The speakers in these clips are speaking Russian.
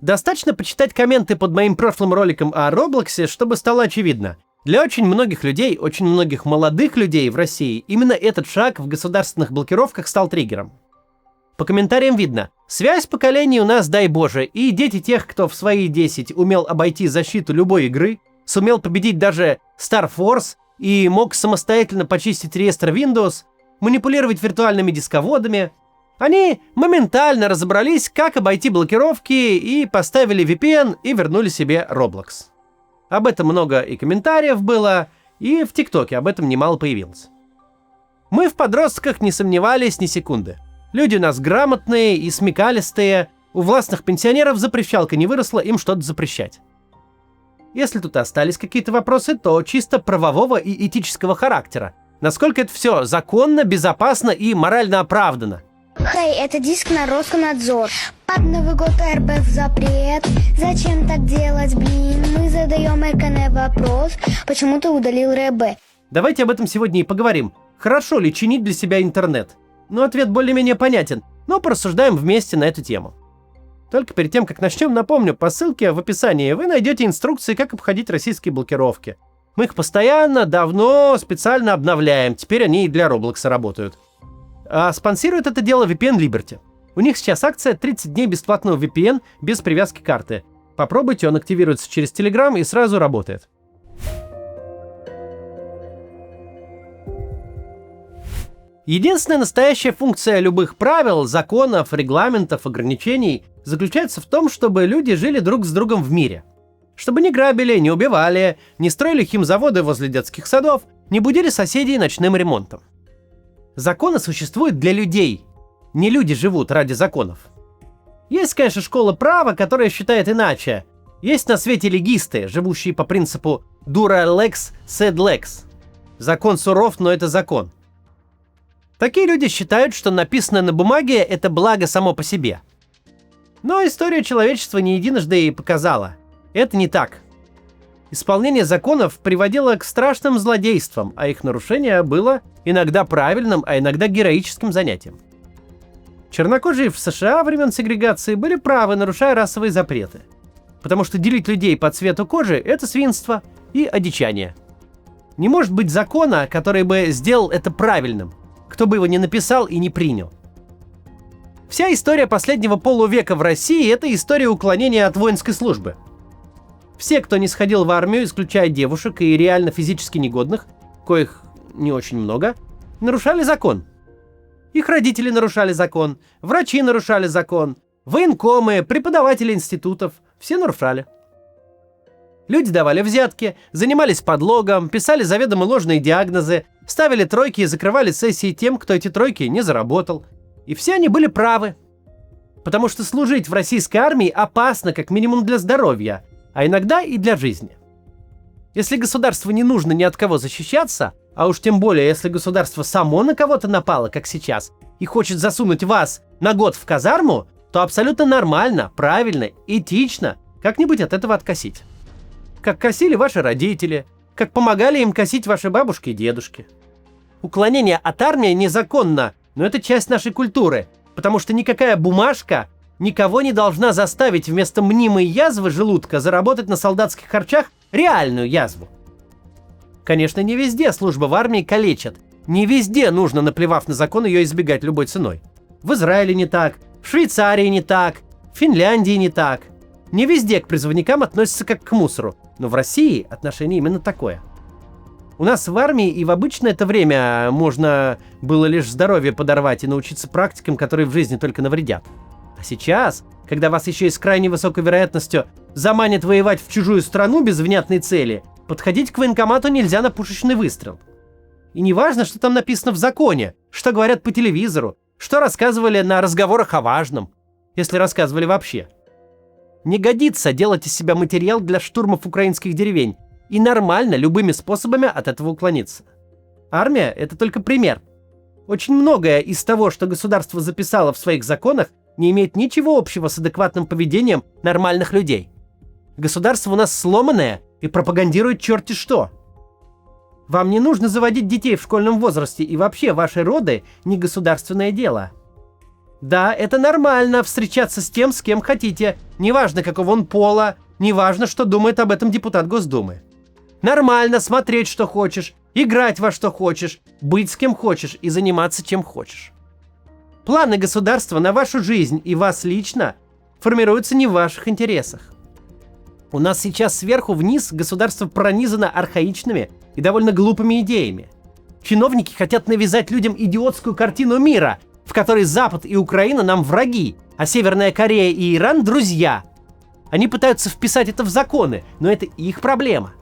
Достаточно почитать комменты под моим прошлым роликом о Роблоксе, чтобы стало очевидно. Для очень многих людей, очень многих молодых людей в России, именно этот шаг в государственных блокировках стал триггером. По комментариям видно, связь поколений у нас, дай боже, и дети тех, кто в свои 10 умел обойти защиту любой игры, сумел победить даже Star Force и мог самостоятельно почистить реестр Windows, манипулировать виртуальными дисководами, они моментально разобрались, как обойти блокировки, и поставили VPN и вернули себе Roblox. Об этом много и комментариев было, и в ТикТоке об этом немало появилось. Мы в подростках не сомневались ни секунды. Люди у нас грамотные и смекалистые, у властных пенсионеров запрещалка не выросла им что-то запрещать. Если тут остались какие-то вопросы, то чисто правового и этического характера. Насколько это все законно, безопасно и морально оправдано. Хей, это диск на Роскомнадзор. Под Новый год РБ в запрет. Зачем так делать, блин? Мы задаем РКН вопрос, почему ты удалил РБ? Давайте об этом сегодня и поговорим. Хорошо ли чинить для себя интернет? Ну, ответ более-менее понятен, но порассуждаем вместе на эту тему. Только перед тем, как начнем, напомню, по ссылке в описании вы найдете инструкции, как обходить российские блокировки. Мы их постоянно, давно, специально обновляем, теперь они и для Роблокса работают. А спонсирует это дело VPN Liberty. У них сейчас акция 30 дней бесплатного VPN без привязки карты. Попробуйте, он активируется через Telegram и сразу работает. Единственная настоящая функция любых правил, законов, регламентов, ограничений заключается в том, чтобы люди жили друг с другом в мире. Чтобы не грабили, не убивали, не строили химзаводы возле детских садов, не будили соседей ночным ремонтом. Законы существуют для людей. Не люди живут ради законов. Есть, конечно, школа права, которая считает иначе. Есть на свете легисты, живущие по принципу «dura lex sed lex». Закон суров, но это закон. Такие люди считают, что написанное на бумаге – это благо само по себе. Но история человечества не единожды и показала. Это не так. Исполнение законов приводило к страшным злодействам, а их нарушение было иногда правильным, а иногда героическим занятием. Чернокожие в США времен сегрегации были правы, нарушая расовые запреты. Потому что делить людей по цвету кожи – это свинство и одичание. Не может быть закона, который бы сделал это правильным, кто бы его не написал и не принял. Вся история последнего полувека в России – это история уклонения от воинской службы. Все, кто не сходил в армию, исключая девушек и реально физически негодных, коих не очень много, нарушали закон. Их родители нарушали закон, врачи нарушали закон, военкомы, преподаватели институтов – все нарушали. Люди давали взятки, занимались подлогом, писали заведомо ложные диагнозы, ставили тройки и закрывали сессии тем, кто эти тройки не заработал. И все они были правы. Потому что служить в российской армии опасно как минимум для здоровья, а иногда и для жизни. Если государству не нужно ни от кого защищаться, а уж тем более, если государство само на кого-то напало, как сейчас, и хочет засунуть вас на год в казарму, то абсолютно нормально, правильно, этично как-нибудь от этого откосить. Как косили ваши родители, как помогали им косить ваши бабушки и дедушки. Уклонение от армии незаконно, но это часть нашей культуры, потому что никакая бумажка никого не должна заставить вместо мнимой язвы желудка заработать на солдатских харчах реальную язву. Конечно, не везде служба в армии калечат. Не везде нужно, наплевав на закон, ее избегать любой ценой. В Израиле не так, в Швейцарии не так, в Финляндии не так. Не везде к призывникам относятся как к мусору, но в России отношение именно такое. У нас в армии и в обычное это время можно было лишь здоровье подорвать и научиться практикам, которые в жизни только навредят. А сейчас, когда вас еще и с крайне высокой вероятностью заманят воевать в чужую страну без внятной цели, подходить к военкомату нельзя на пушечный выстрел. И не важно, что там написано в законе, что говорят по телевизору, что рассказывали на разговорах о важном, если рассказывали вообще. Не годится делать из себя материал для штурмов украинских деревень, и нормально любыми способами от этого уклониться. Армия – это только пример. Очень многое из того, что государство записало в своих законах, не имеет ничего общего с адекватным поведением нормальных людей. Государство у нас сломанное и пропагандирует черти что. Вам не нужно заводить детей в школьном возрасте, и вообще ваши роды – не государственное дело. Да, это нормально встречаться с тем, с кем хотите. Неважно, какого он пола, неважно, что думает об этом депутат Госдумы. Нормально смотреть, что хочешь, играть во что хочешь, быть с кем хочешь и заниматься чем хочешь. Планы государства на вашу жизнь и вас лично формируются не в ваших интересах. У нас сейчас сверху вниз государство пронизано архаичными и довольно глупыми идеями. Чиновники хотят навязать людям идиотскую картину мира, в которой Запад и Украина нам враги, а Северная Корея и Иран – друзья. Они пытаются вписать это в законы, но это их проблема.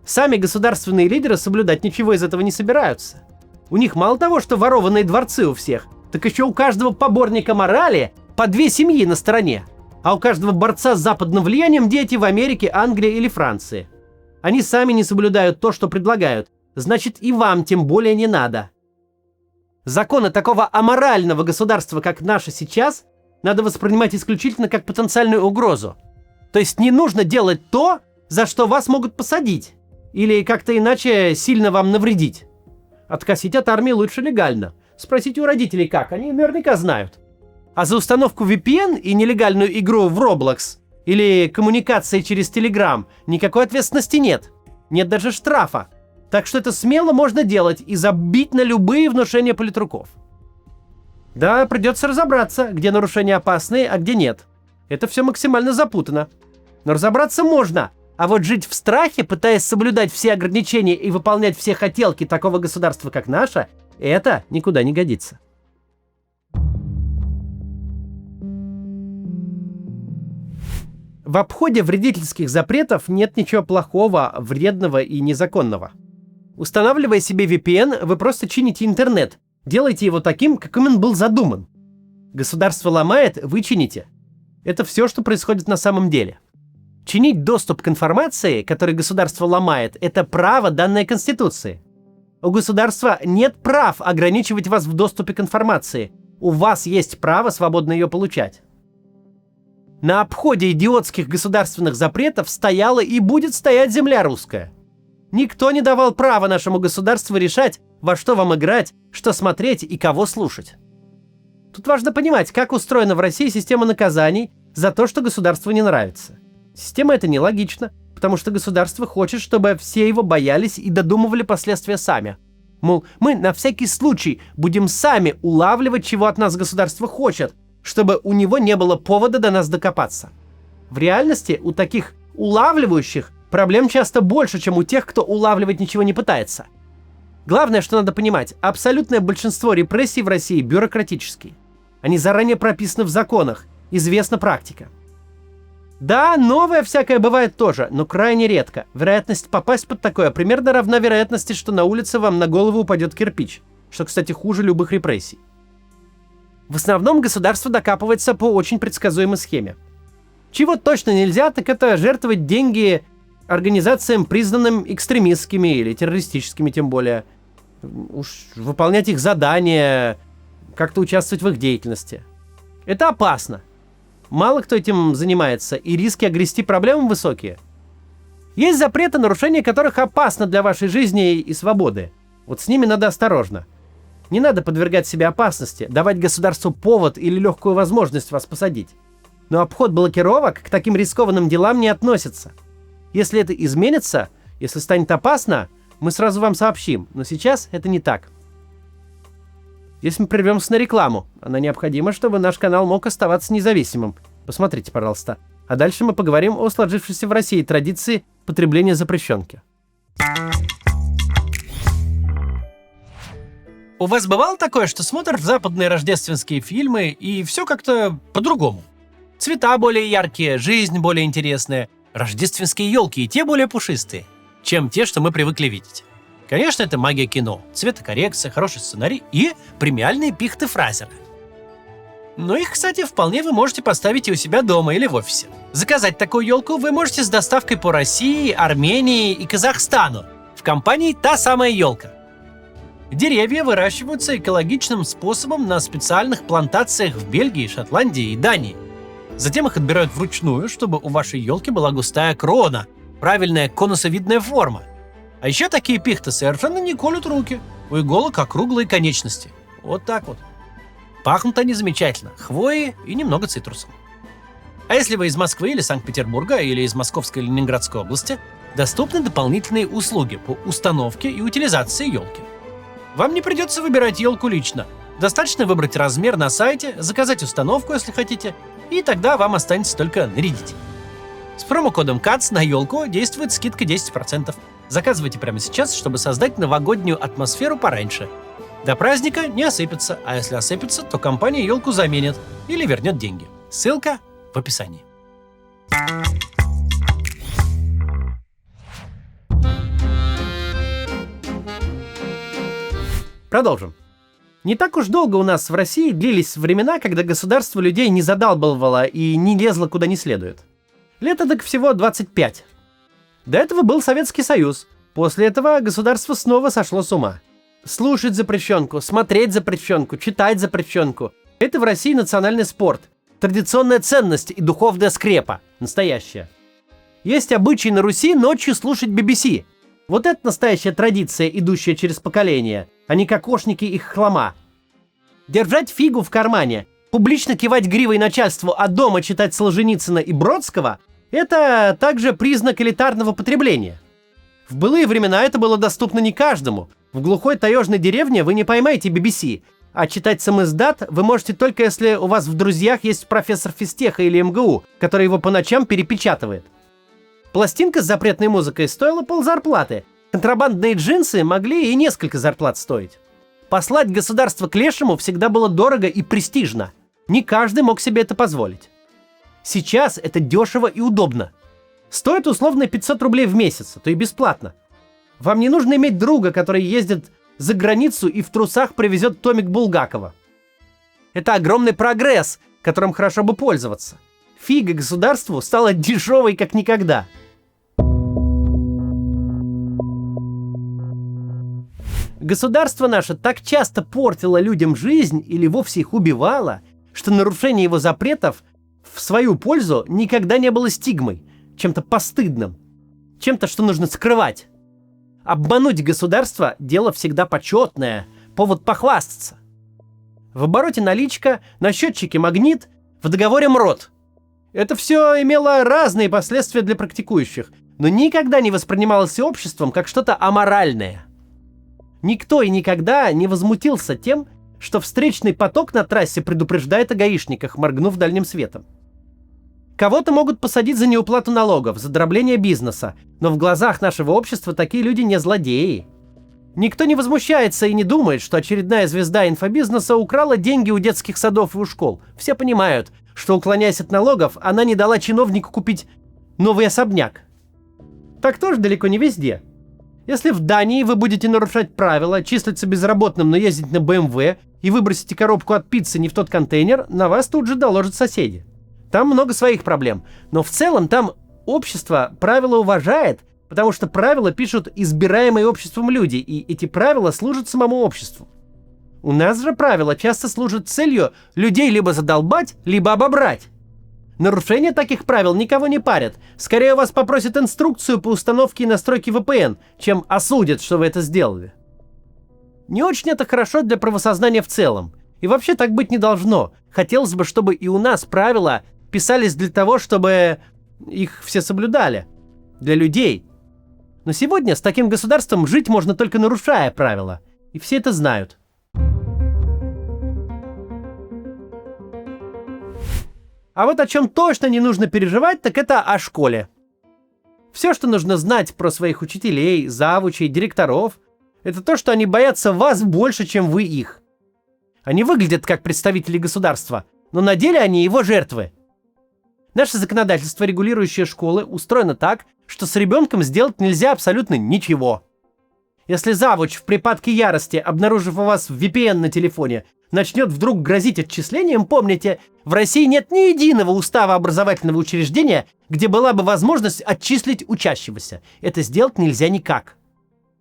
Сами государственные лидеры соблюдать ничего из этого не собираются. У них мало того, что ворованные дворцы у всех, так еще у каждого поборника морали по 2 семьи на стороне, а у каждого борца с западным влиянием дети в Америке, Англии или Франции. Они сами не соблюдают то, что предлагают, значит и вам тем более не надо. Законы такого аморального государства, как наше сейчас, надо воспринимать исключительно как потенциальную угрозу. То есть не нужно делать то, за что вас могут посадить, или как-то иначе сильно вам навредить. Откосить от армии лучше легально. Спросите у родителей как, они наверняка знают. А за установку VPN и нелегальную игру в Roblox или коммуникации через Telegram никакой ответственности нет. Нет даже штрафа. Так что это смело можно делать и забить на любые внушения политруков. Да, придется разобраться, где нарушения опасные, а где нет. Это все максимально запутано. Но разобраться можно. А вот жить в страхе, пытаясь соблюдать все ограничения и выполнять все хотелки такого государства, как наше, это никуда не годится. В обходе вредительских запретов нет ничего плохого, вредного и незаконного. Устанавливая себе VPN, вы просто чините интернет, делайте его таким, каким он был задуман. Государство ломает, вы чините. Это все, что происходит на самом деле. Чинить доступ к информации, который государство ломает, это право, данное Конституцией. У государства нет прав ограничивать вас в доступе к информации. У вас есть право свободно ее получать. На обходе идиотских государственных запретов стояла и будет стоять земля русская. Никто не давал права нашему государству решать, во что вам играть, что смотреть и кого слушать. Тут важно понимать, как устроена в России система наказаний за то, что государству не нравится. Система эта нелогична, потому что государство хочет, чтобы все его боялись и додумывали последствия сами. Мол, мы на всякий случай будем сами улавливать, чего от нас государство хочет, чтобы у него не было повода до нас докопаться. В реальности у таких улавливающих проблем часто больше, чем у тех, кто улавливать ничего не пытается. Главное, что надо понимать, абсолютное большинство репрессий в России бюрократические. Они заранее прописаны в законах, известна практика. Да, новое всякое бывает тоже, но крайне редко. Вероятность попасть под такое примерно равна вероятности, что на улице вам на голову упадет кирпич, что, кстати, хуже любых репрессий. В основном государство докапывается по очень предсказуемой схеме. Чего точно нельзя, так это жертвовать деньги организациям, признанным экстремистскими или террористическими тем более. Уж выполнять их задания, как-то участвовать в их деятельности. Это опасно. Мало кто этим занимается, и риски огрести проблемы высокие. Есть запреты, нарушение которых опасно для вашей жизни и свободы. Вот с ними надо осторожно. Не надо подвергать себе опасности, давать государству повод или легкую возможность вас посадить. Но обход блокировок к таким рискованным делам не относится. Если это изменится, если станет опасно, мы сразу вам сообщим, но сейчас это не так. Здесь мы прервемся на рекламу. Она необходима, чтобы наш канал мог оставаться независимым. Посмотрите, пожалуйста. А дальше мы поговорим о сложившейся в России традиции потребления запрещенки. У вас бывало такое, что смотрят западные рождественские фильмы, и все как-то по-другому? Цвета более яркие, жизнь более интересная, рождественские елки и те более пушистые, чем те, что мы привыкли видеть. Конечно, это магия кино, цветокоррекция, хороший сценарий и премиальные пихты-фразеры. Но их, кстати, вполне вы можете поставить и у себя дома или в офисе. Заказать такую елку вы можете с доставкой по России, Армении и Казахстану в компании «Та самая елка». Деревья выращиваются экологичным способом на специальных плантациях в Бельгии, Шотландии и Дании. Затем их отбирают вручную, чтобы у вашей елки была густая крона, правильная конусовидная форма. А еще такие пихты совершенно не колют руки. У иголок округлые конечности. Вот так вот. Пахнут они замечательно, хвоей и немного цитрусом. А если вы из Москвы или Санкт-Петербурга, или из Московской или Ленинградской области, доступны дополнительные услуги по установке и утилизации елки. Вам не придется выбирать елку лично. Достаточно выбрать размер на сайте, заказать установку, если хотите, и тогда вам останется только нарядить. С промокодом КАЦ на елку действует скидка 10%. Заказывайте прямо сейчас, чтобы создать новогоднюю атмосферу пораньше. До праздника не осыпется, а если осыпется, то компания елку заменит или вернет деньги. Ссылка в описании. Продолжим. Не так уж долго у нас в России длились времена, когда государство людей не задалбывало и не лезло куда не следует. Лет так всего 25. До этого был Советский Союз. После этого государство снова сошло с ума. Слушать запрещенку, смотреть запрещенку, читать запрещенку – это в России национальный спорт. Традиционная ценность и духовная скрепа. Настоящая. Есть обычай на Руси ночью слушать BBC. Вот это настоящая традиция, идущая через поколения, а не кокошники и хлама. Держать фигу в кармане, публично кивать гривой начальству, а дома читать Солженицына и Бродского – это также признак элитарного потребления. В былые времена это было доступно не каждому. В глухой таежной деревне вы не поймаете BBC, а читать самиздат вы можете только если у вас в друзьях есть профессор физтеха или МГУ, который его по ночам перепечатывает. Пластинка с запретной музыкой стоила ползарплаты. Контрабандные джинсы могли и несколько зарплат стоить. Послать государство к лешему всегда было дорого и престижно. Не каждый мог себе это позволить. Сейчас это дешево и удобно. Стоит условно 500 рублей в месяц, а то и бесплатно. Вам не нужно иметь друга, который ездит за границу и в трусах привезет томик Булгакова. Это огромный прогресс, которым хорошо бы пользоваться. Фига государству стала дешевой как никогда. Государство наше так часто портило людям жизнь или вовсе их убивало, что нарушение его запретов в свою пользу никогда не было стигмой, чем-то постыдным, чем-то, что нужно скрывать. Обмануть государство – дело всегда почетное, повод похвастаться. В обороте наличка, на счетчике магнит, в договоре МРОТ. Это все имело разные последствия для практикующих, но никогда не воспринималось обществом как что-то аморальное. Никто и никогда не возмутился тем, что встречный поток на трассе предупреждает о гаишниках, моргнув дальним светом. Кого-то могут посадить за неуплату налогов, за дробление бизнеса, но в глазах нашего общества такие люди не злодеи. Никто не возмущается и не думает, что очередная звезда инфобизнеса украла деньги у детских садов и у школ. Все понимают, что, уклоняясь от налогов, она не дала чиновнику купить новый особняк. Так тоже далеко не везде. Если в Дании вы будете нарушать правила, числиться безработным, но ездить на BMW и выбросите коробку от пиццы не в тот контейнер, на вас тут же доложат соседи. Там много своих проблем, но в целом там общество правила уважает, потому что правила пишут избираемые обществом люди, и эти правила служат самому обществу. У нас же правила часто служат целью людей либо задолбать, либо обобрать. Нарушение таких правил никого не парят. Скорее вас попросят инструкцию по установке и настройке VPN, чем осудят, что вы это сделали. Не очень это хорошо для правосознания в целом. И вообще так быть не должно. Хотелось бы, чтобы и у нас правила писались для того, чтобы их все соблюдали. Для людей. Но сегодня с таким государством жить можно только нарушая правила. И все это знают. А вот о чем точно не нужно переживать, так это о школе. Все, что нужно знать про своих учителей, завучей, директоров, это то, что они боятся вас больше, чем вы их. Они выглядят как представители государства, но на деле они его жертвы. Наше законодательство, регулирующее школы, устроено так, что с ребенком сделать нельзя абсолютно ничего. Если завуч в припадке ярости, обнаружив у вас VPN на телефоне, начнет вдруг грозить отчислением, помните, в России нет ни единого устава образовательного учреждения, где была бы возможность отчислить учащегося. Это сделать нельзя никак.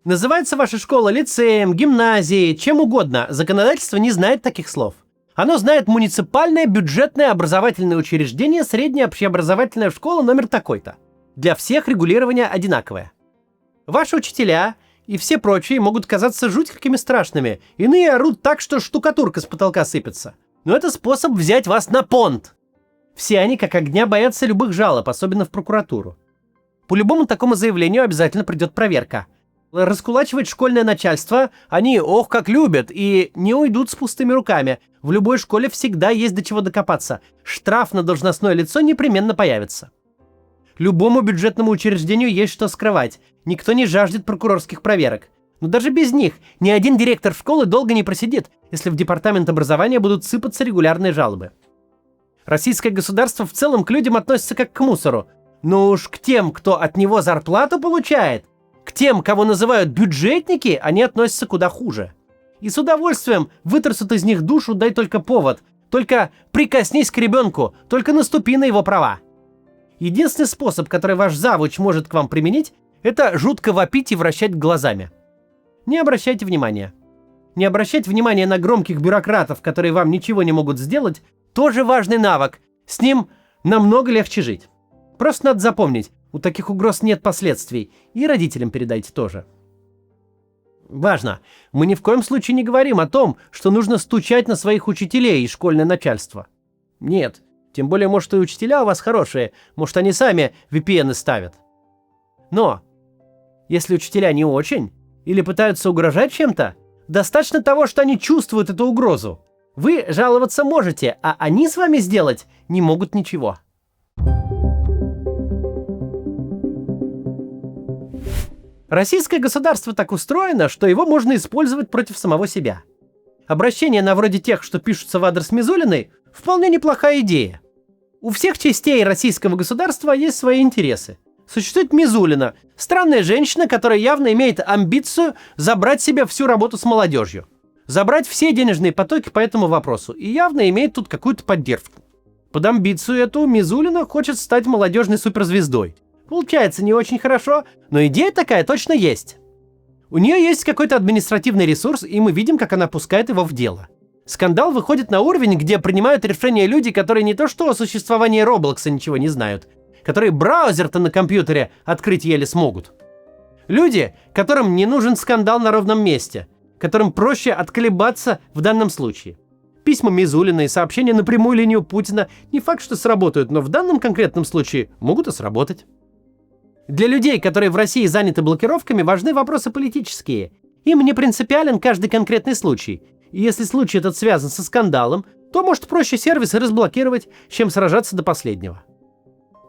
Называется ваша школа лицеем, гимназией, чем угодно. Законодательство не знает таких слов. Оно знает муниципальное бюджетное образовательное учреждение, средняя общеобразовательная школа номер такой-то. Для всех регулирование одинаковое. Ваши учителя и все прочие могут казаться жуть какими страшными. Иные орут так, что штукатурка с потолка сыпется. но это способ взять вас на понт. Все они как огня боятся любых жалоб, особенно в прокуратуру. По любому такому заявлению обязательно придет проверка. Раскулачивать школьное начальство они ох как любят и не уйдут с пустыми руками. В любой школе всегда есть до чего докопаться. Штраф на должностное лицо непременно появится. Любому бюджетному учреждению есть что скрывать. Никто не жаждет прокурорских проверок. Но даже без них ни один директор школы долго не просидит, если в департамент образования будут сыпаться регулярные жалобы. Российское государство в целом к людям относится как к мусору. Но уж к тем, кто от него зарплату получает, к тем, кого называют бюджетники, они относятся куда хуже. И с удовольствием вытрясут из них душу, дай только повод. Только прикоснись к ребенку, только наступи на его права. Единственный способ, который ваш завуч может к вам применить, это жутко вопить и вращать глазами. Не обращайте внимания. Не обращать внимания на громких бюрократов, которые вам ничего не могут сделать, тоже важный навык. С ним намного легче жить. Просто надо запомнить, у таких угроз нет последствий, и родителям передайте тоже. Важно, мы ни в коем случае не говорим о том, что нужно стучать на своих учителей и школьное начальство. Нет, тем более, может, и учителя у вас хорошие, может, они сами VPN ставят. Но, если учителя не очень, или пытаются угрожать чем-то, достаточно того, что они чувствуют эту угрозу. Вы жаловаться можете, а они с вами сделать не могут ничего. Российское государство так устроено, что его можно использовать против самого себя. Обращения на вроде тех, что пишутся в адрес Мизулиной, вполне неплохая идея. У всех частей российского государства есть свои интересы. Существует Мизулина, странная женщина, которая явно имеет амбицию забрать себе всю работу с молодежью. Забрать все денежные потоки по этому вопросу и явно имеет тут какую-то поддержку. Под амбицию эту Мизулина хочет стать молодежной суперзвездой. Получается не очень хорошо, но идея такая точно есть. У нее есть какой-то административный ресурс, и мы видим, как она пускает его в дело. Скандал выходит на уровень, где принимают решения люди, которые не то что о существовании Роблокса ничего не знают, которые браузер-то на компьютере открыть еле смогут. Люди, которым не нужен скандал на ровном месте, которым проще отколебаться в данном случае. Письма Мизулиной и сообщения на прямую линию Путина не факт, что сработают, но в данном конкретном случае могут и сработать. Для людей, которые в России заняты блокировками, важны вопросы политические. Им не принципиален каждый конкретный случай. И если случай этот связан со скандалом, то может проще сервисы разблокировать, чем сражаться до последнего.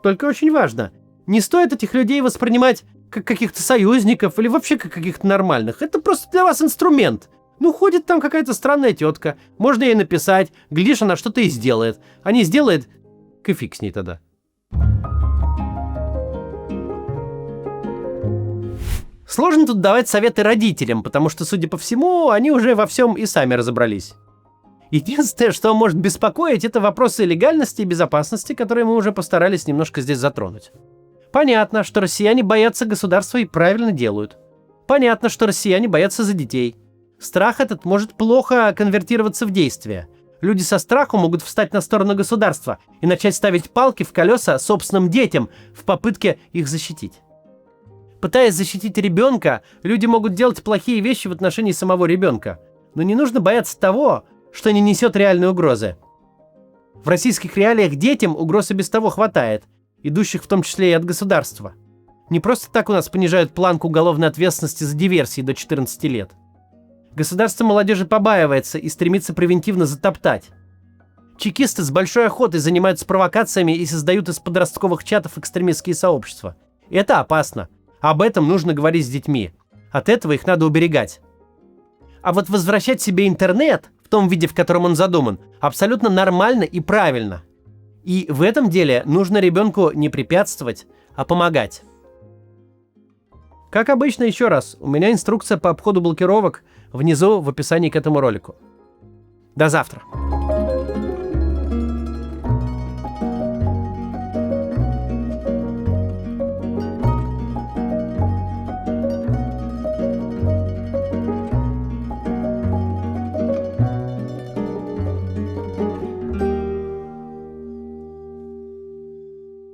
Только очень важно, не стоит этих людей воспринимать как каких-то союзников или вообще как каких-то нормальных. Это просто для вас инструмент. Ну, ходит там какая-то странная тетка, можно ей написать, глядишь, она что-то и сделает. А не сделает, и фиг с ней тогда. Сложно тут давать советы родителям, потому что, судя по всему, они уже во всем и сами разобрались. Единственное, что может беспокоить, это вопросы легальности и безопасности, которые мы уже постарались немножко здесь затронуть. Понятно, что россияне боятся государства и правильно делают. Понятно, что россияне боятся за детей. Страх этот может плохо конвертироваться в действие. Люди со страхом могут встать на сторону государства и начать ставить палки в колеса собственным детям в попытке их защитить. Пытаясь защитить ребенка, люди могут делать плохие вещи в отношении самого ребенка. Но не нужно бояться того, что не несет реальной угрозы. В российских реалиях детям угроз и без того хватает, идущих в том числе и от государства. Не просто так у нас понижают планку уголовной ответственности за диверсии до 14 лет. Государство молодежи побаивается и стремится превентивно затоптать. Чекисты с большой охотой занимаются провокациями и создают из подростковых чатов экстремистские сообщества. И это опасно. Об этом нужно говорить с детьми. От этого их надо уберегать. А вот возвращать себе интернет в том виде, в котором он задуман, абсолютно нормально и правильно. И в этом деле нужно ребенку не препятствовать, а помогать. Как обычно, еще раз, у меня инструкция по обходу блокировок внизу в описании к этому ролику. До завтра.